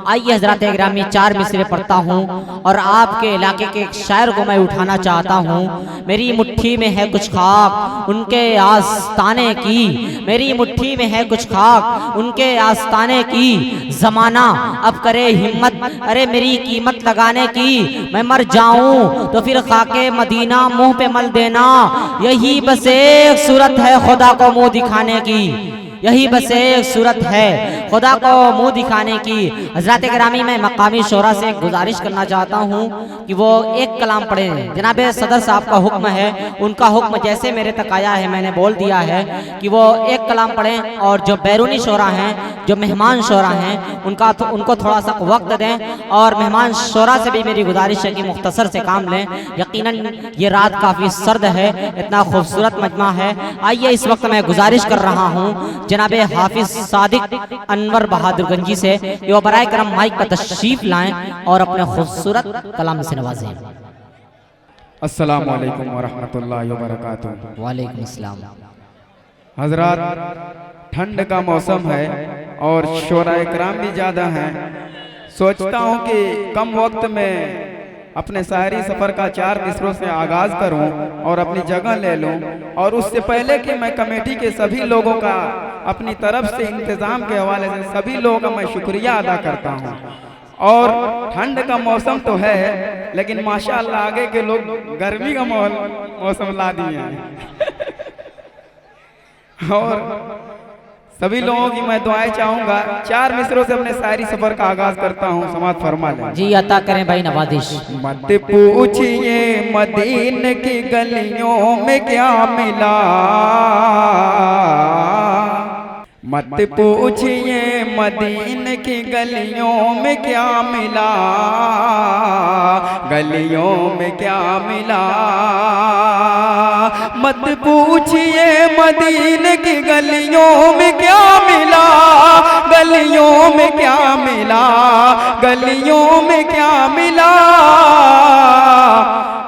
आइए हजरत गिरामी 4 मिसरे पढ़ता हूँ और आपके इलाके के एक शायर को मैं उठाना चाहता हूँ। मेरी मुट्ठी में है कुछ खाक उनके आस्ताने की, मेरी मुट्ठी में है कुछ खाक उनके आस्ताने की, जमाना अब करे हिम्मत अरे मेरी कीमत लगाने की, मैं मर जाऊं तो फिर खाके मदीना मुंह पे मल देना, यही बस एक सूरत है खुदा को मुंह दिखाने की, यही बस एक सूरत है खुदा को मुंह दिखाने की। हजरत गिरामी मैं मकामी शोरा से गुजारिश करना चाहता हूँ कि वो एक कलाम पढ़ें। जनाब सदर साहब का हुक्म है, उनका हुक्म जैसे मेरे तक आया है मैंने बोल दिया है कि वो एक कलाम पढ़ें और जो बैरूनी शोरा हैं, जो मेहमान शोरा हैं, उनको थोड़ा सा वक्त दें और मेहमान शोरा से भी मेरी गुजारिश है कि मुख्तसर से काम लें। यकीनन ये रात काफ़ी सर्द है, इतना खूबसूरत मजमा है। आइए इस वक्त मैं गुजारिश कर रहा हूँ जनाब हाफिज सादिक अनवर बहादुर गंजी से कि वो बराए करम माइक पर तशरीफ लाएं और अपने खूबसूरत कलाम से नवाजें। अस्सलामु अलैकुम वरहमतुल्लाहि वबरकातुहू। वालेकुम अस्सलाम। हजरात, ठंड का मौसम है और शोराए किराम भी ज़्यादा हैं। सोचता हूँ कि कम वक्त में अपने शायरी सफ़र का 4 मिसरों से आगाज़ करूं और अपनी जगह ले लूं, और उससे पहले कि मैं कमेटी के सभी लोगों का अपनी तरफ से इंतज़ाम के हवाले से सभी लोगों का मैं शुक्रिया अदा करता हूं। और ठंड का मौसम तो है लेकिन माशाअल्लाह आगे के लोग गर्मी का मौसम ला दिए हैं और सभी लोगों की मैं दुआएं चाहूंगा। 4 मिसरों से अपने शायरी सफर का आगाज करता हूँ, समाज फरमा लें। जी अता करें भाई नवाजिश। मत पूछिए मदीने की गलियों में क्या मिला, मत पूछिए मदीने की गलियों में क्या मिला, गलियों में क्या मिला। मत पूछिए मदीने की गलियों में क्या मिला, गलियों में क्या मिला, गलियों में क्या मिला।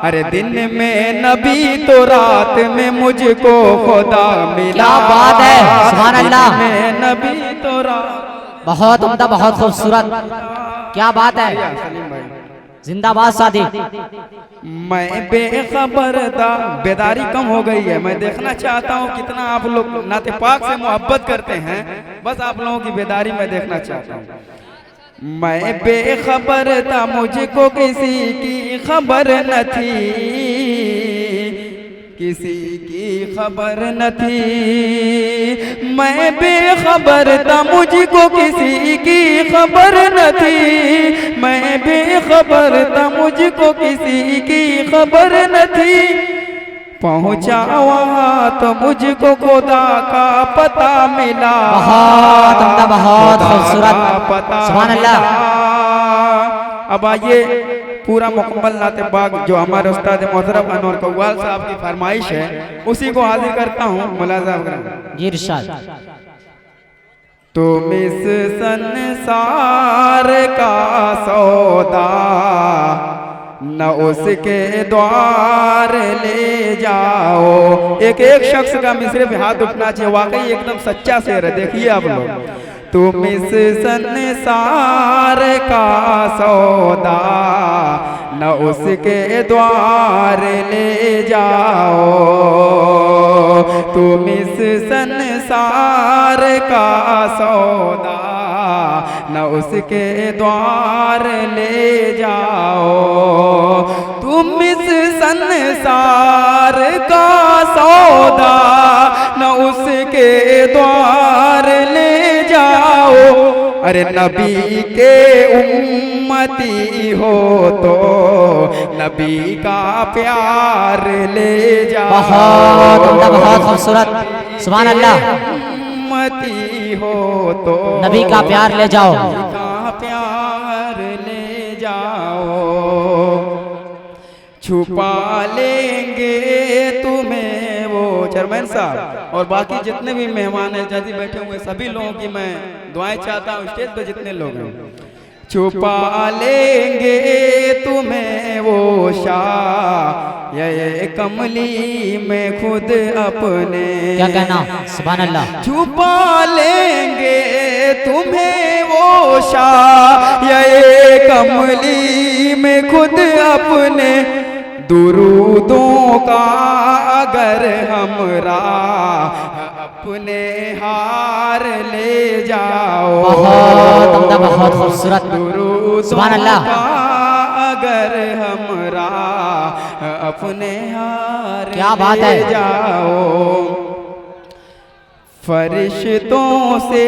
अरे दिन में नबी तो रात में मुझको खुदा मिला। क्या बात है, सुभान अल्लाह। में नबी तो रात, बहुत उम्दा, बहुत खूबसूरत, क्या बात है। जिंदाबाद सादी। मैं बेखबर था, बेदारी कम हो गई है। मैं देखना चाहता हूँ कितना आप लोग नाते पाक से मोहब्बत करते हैं, बस आप लोगों की बेदारी मैं देखना चाहता हूँ। मैं बेखबर था, मुझको किसी की खबर न थी, किसी की खबर न थी। मैं बेखबर था, मुझको किसी की खबर न थी। मैं बेखबर था, मुझको किसी की खबर न थी। पहुंचा वहाँ तो मुझको खुदा का पता मिला। बहुत खूबसूरत, सुभान अल्लाह। अब आइए पूरा मुकम्मल नाते बाग जो हमारे उस्ताद मोहतरम अनवर कव्वाल साहब की फरमाइश है उसी को हाजिर करता हूँ। मुलाजा जी इरशाद। तुम इस संसार का सौदा न उसके द्वार ले जाओ। एक एक शख्स का मिसरे पे हाथ उठना चाहिए, वाकई एकदम सच्चा शेर है। देखिए आप लोग, तुम इस संसार का सौदा न उसके द्वार ले जाओ। तुम इस संसार का सौदा न उसके द्वार ले जाओ। तुम इस संसार का सौदा न उसके द्वार ले जाओ। अरे नबी के उम्मती हो तो नबी का प्यार ले जाओ। बहुत खूबसूरत, सुभान अल्लाह। उम्मती हो तो नबी का प्यार ले जाओ, नबी का प्यार ले जाओ। छुपा लेंगे तुम्हें वो चेयरमैन साहब और बाकी जितने भी मेहमान हैं जल्दी बैठे हुए सभी लोगों की मैं दुआएं चाहता हूँ। स्टेज पे जितने लोग हैं छुपा लेंगे तुम्हें वो शाह ये कमली में खुद अपने। क्या कहना, सुभान अल्लाह। छुपा लेंगे तुम्हें वो शाह ये कमली में खुद अपने। दुरूदों का अगर हमरा अपने हार ले जाओ। बहुत खूबसूरत, सुभान अल्लाह। का अगर हमरा अपने हार क्या बात ले है। जाओ। फरिश्तों से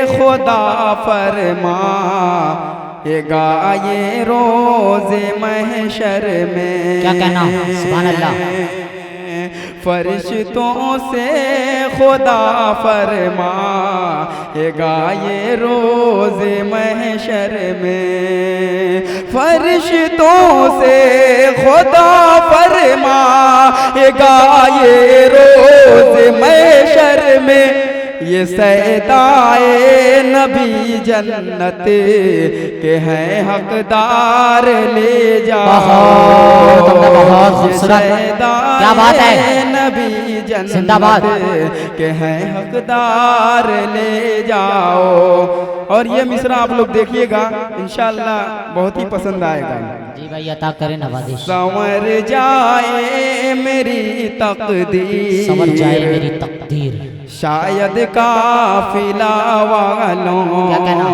खुदा फरमा ये गाये रोज़े महशर में। क्या कहना, सुभान अल्लाह। फरिश्तों से खुदा फरमा ये गाये रोज़े महशर में। फरिश्तों से खुदा फरमा ये गाये रोज़े महशर में। ये सैदाए नबी जन्नत के हैं हकदार ले जाओ। बहुत खूबसूरत, क्या बात है। नबी जिंदाबाद जन्नत के हैं हकदार ले जाओ। और ये मिसरा आप लोग देखिएगा, इंशाअल्लाह बहुत ही पसंद आएगा। जी भाई, अता करें नवाज़िश। संवर जाए मेरी तकदीर, संवर जाए मेरी तकदीर, शायद काफिला वालों। क्या कहना।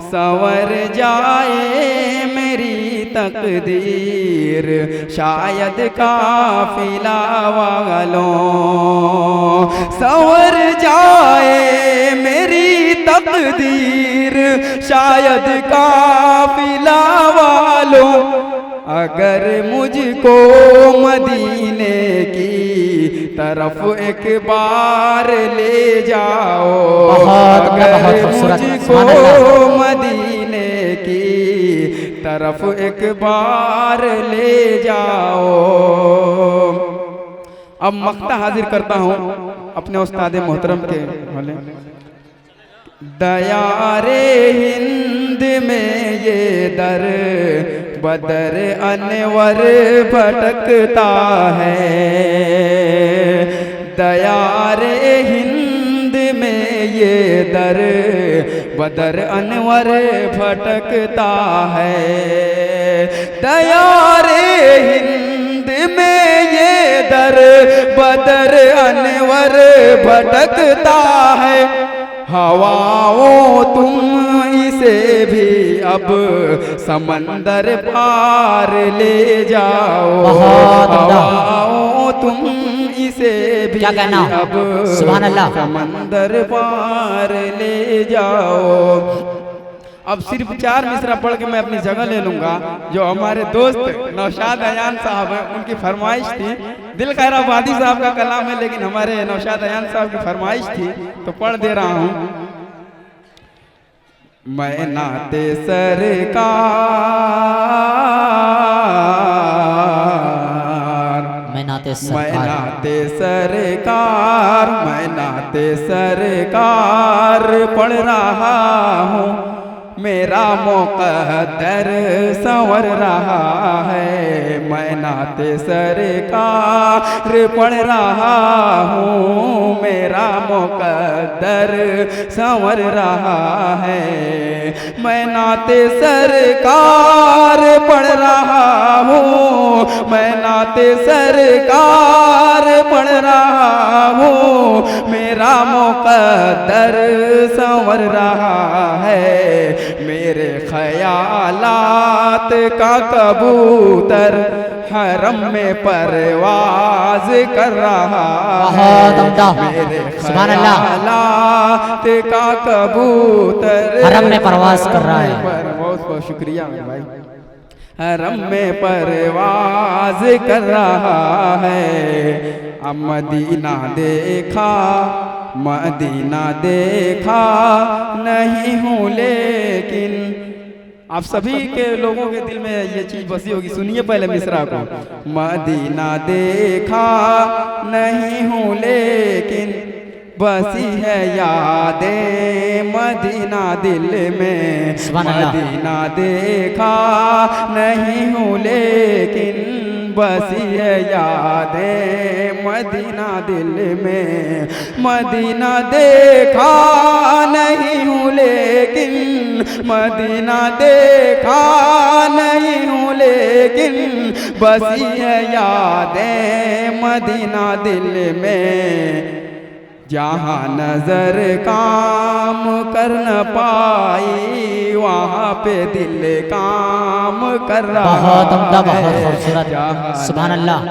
संवर जाए मेरी तकदीर, शायद काफिला वालों। संवर जाए मेरी तकदीर, शायद काफिला वालों। अगर मुझको मदीने की तरफ एक बार ले जाओ। अगर मुझको मदीने की तरफ एक बार ले जाओ। अब मक्ता हाजिर करता हूँ अपने उस्ताद मोहतरम के भले। दयारे हिंद में ये दर बदर अनवर भटकता है। दयारे हिंद में ये दर बदर अनवर भटकता है। दयारे हिंद में ये दर बदर अनवर भटकता है। हवाओं तुम इसे भी अब समंदर पार ले जाओ। हवाओं तुम इसे भी क्या कहना, अब सुभान अल्लाह। समंदर पार ले जाओ। अब सिर्फ 4 मिसरा पढ़ के मैं अपनी जगह ले लूंगा। जो हमारे दोस्त नौशाद अयान साहब हैं, उनकी फरमाइश थी। दिल खैराबादी साहब का कलाम है, लेकिन हमारे नौशाद अयान साहब की फरमाइश थी तो पढ़ दे रहा हूँ। मैं नाते सरकार, मैं नाते मैं नाते सरकार, मैं नाते सरकार पढ़ रहा हूँ। मेरा मुक़द्दर संवर रहा है। मैं नाते सरकार पढ़ रहा हूँ। मेरा मुक़द्दर संवर रहा है। मैं नाते सरकार पढ़ रहा हूँ। मैं नाते सरकार पढ़ रहा हूँ। मेरा मुक़द्दर संवर रहा है। मेरे ख्यालात का कबूतर हरम में परवाज कर रहा है। मेरे ख्यालात का कबूतर हरम में परवाज कर रहा है। बहुत बहुत शुक्रिया भाई। हरम में परवाज कर रहा है। अब मदीना देखा, मदीना देखा नहीं हूँ, लेकिन आप सभी के लोगों के दिल में ये चीज बसी होगी। सुनिए पहले मिसरा को। मदीना देखा नहीं हूँ, लेकिन बसी है यादें मदीना दिल में। सुभान अल्लाह। मदीना देखा नहीं हूँ लेकिन बसी है यादें मदीना दिल में। मदीना देखा नहीं हूँ लेकिन मदीना देखा नहीं हूँ लेकिन बसी है यादें मदीना दिल में। जहाँ नजर काम कर न पाई वहाँ पे दिल काम कर रहा बहुत उम्दा, बहुत है। खूबसूरत। जहाँ सुभान अल्लाह।